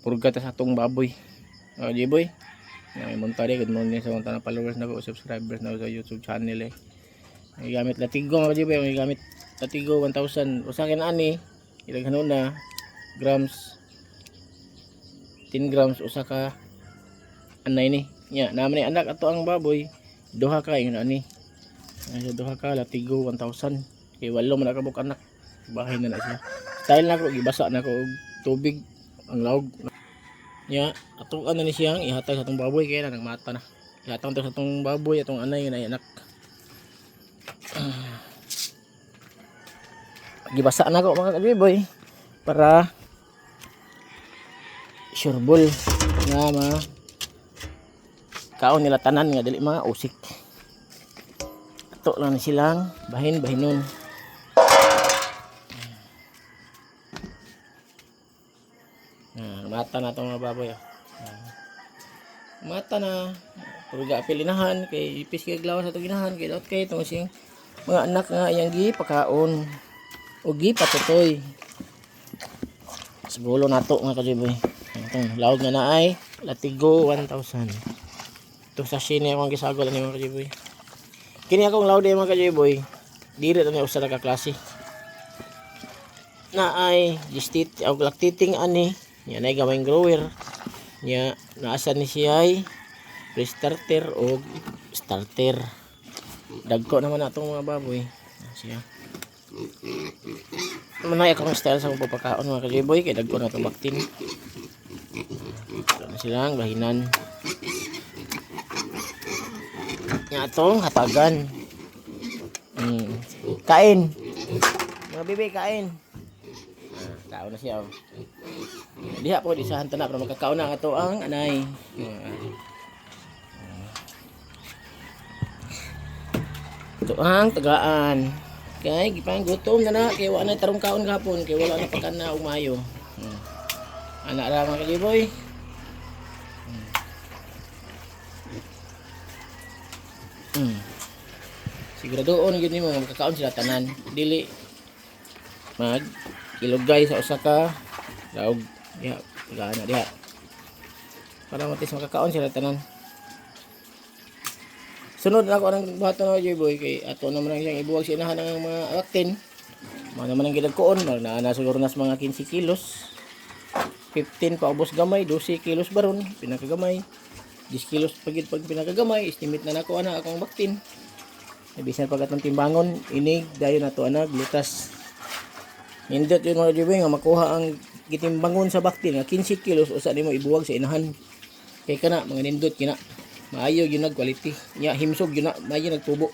purga ta sa atong baboy. Jiboy. May montari, good morning sa mga followers na ko, subscribers na ko sa YouTube channel eh. May gamit latigo mga Jiboy, may gamit latigo 1,000. O sa akin ani, ilaghan na grams 10 grams usa ka anay ni. Nya, naman ni anak ato ang baboy, duha ka ingon ani. Ay duha ka latigo 1,000. Kay walo man nakabuk anak. Bahay na siya. Style na ko gibasa na ko og tubig ang lawg. Nya, atong ano ni siyang ihatag sa atong baboy kaya nagmata na. Ihatag to sa atong baboy atong anay na anak. Gibasa na ko mga kabiboy para sureball nga kaon nila tanan nga dili mga usik. Ato lang ni silang bahin-bahinon. Mata na itong mga baboy. Mata na. Purga apilinahan. Kay ipis kay glawas sa itong ginahan. Kay daot kay itong siyang mga anak nga iyang gipakaon. O gipatutoy. Siguro na ito mga kajiboy. Itong lawag nga na ay latigo 1,000. Itong sachet niya akong gisagol ni mga kajiboy. Kini akong lawag din mga kajiboy. Diri ito niya usa na kaklase. Na ay gistit o lactating ani. Yan ay gawing grower. Nya naasa ni siya ay pre-starter o starter. Dagko naman natong mga baboy. Siya. Manay akong style sa akong papakaon mga kajiboy. Kaya dagko na itong baktin. Ito na silang bahinan. Nya itong hatagan. Kain. Mga bibi kain. Tao na siya. Diha po di sa hantana para magkakaon na ato ang anay. Ito ang tagaan. Kay gipang gutom na na kay wala na tarong kaon gapon kay wala na pagkan na umayo. Ana ra mga kajiboy. Siguradoon gyud nimo magkakaon sila tanan. Dili mag ilugay sa usa ka laog diha gana diha para matis makakaon sila tanan. Sunod na ako ng buhaton na J-boy kay ato naman ang isang ibuwag sa inahan ng mga laktin. Mga naman ang ginagkoon na siguro nas mga 15 kilos 15 pa ubos gamay 12 kilos baron pinakagamay 10 kilos pag pinakagamay estimate na nako ana akong baktin. Bisan pag atong timbangon inig dayon nato ana glutas. Hindot yun mga J-boy nga makuha ang gitimbangon sa bakti nga 15 kilos usa nimo ibuwag sa inahan. Kay kana mga nindot kina maayo gyud nag quality. Nya himsog gyud na maayo nagtubo.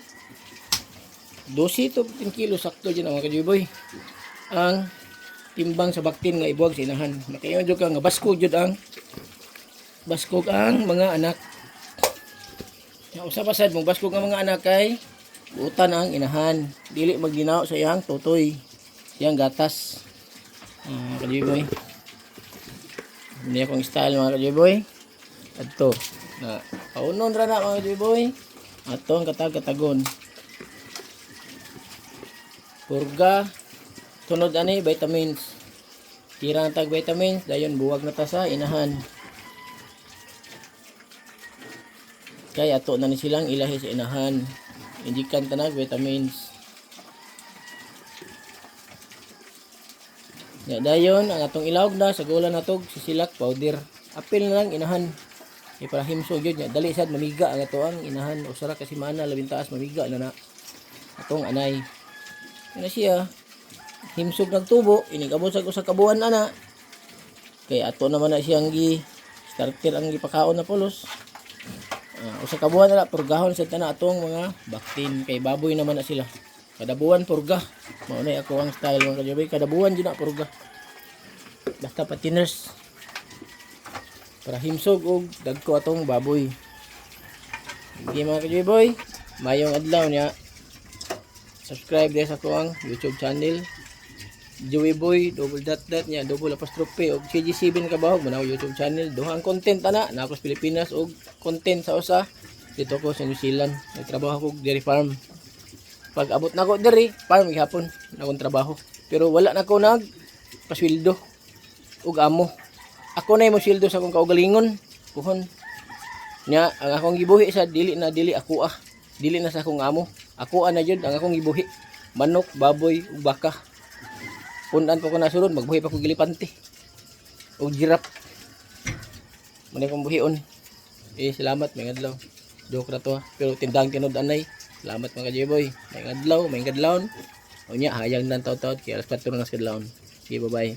12 to 15 kilos sakto gyud mga J-boy. Ang timbang sa baktin nga ibuwag sa inahan. Makaingon jud ka nga baskog ang mga anak. Nya usa pa sad mong baskog ang mga anak kay butan ang inahan. Dili magdinaw sa iyang tutoy. Yang gatas kajiboy. Hindi akong style mga kajiboy. Adto na paunon ra na mga kajiboy. Atong katag-katagon. Purga tunod ani vitamins. Tirang tag vitamins dayon buwag na ta sa inahan. Kaya ato na ni silang ilahi sa inahan. Indikan tanag vitamins. Ya dayon ang atong ilawg na sa gula natog sisilak powder. Apil na lang inahan. Para himso gyud nya dali sad mamiga ang ato ang inahan usara kasi mana labing taas mamiga na atong anay. Ano siya? Himsog nagtubo inigabot sa usa ka buwan ana. Kay ato naman na siyang starter ang gipakaon na pulos. Usa ka buwan na purgahon sa tanan atong mga baktin kay baboy naman na sila. Kada buwan purga. Mao na ako ang style mga kajiboy. Kada buwan gyud na purga. Basta patiners. Para himsog og dagko atong baboy. Sige mga kajiboy. Mayong adlaw niya. Subscribe din sa akong YouTube channel. Joey Boy _.niya _apostrophe og CG7 kabahog manaw YouTube channel. Duhang content ana na ako sa Pilipinas og content sa usa dito ko sa New Zealand. Nagtrabaho ko dairy farm. Pag abot na ko diri, farm gihapon na akong trabaho. Pero wala na ko nag pasweldo ug amo. ako na mo sildo sa akong kaugalingon. Kuhon. Nya ang akong gibuhi sa dili ako ah. Dili na sa akong amo. Ako na jud ang akong gibuhi. Manok, baboy, ug baka. Punan pa ko nasulod, magbuhi pa ko gilipante. O giraffe. Muna kong buhion. Salamat, may ngadlaw. Joke na to ha. Pero tindang tinod anay. Salamat mga J-boy. May ngadlaw, may ngadlawon. O nya, hayang nan taon-taon. Kaya alas 4 na sa kadlawon. Sige, bye-bye.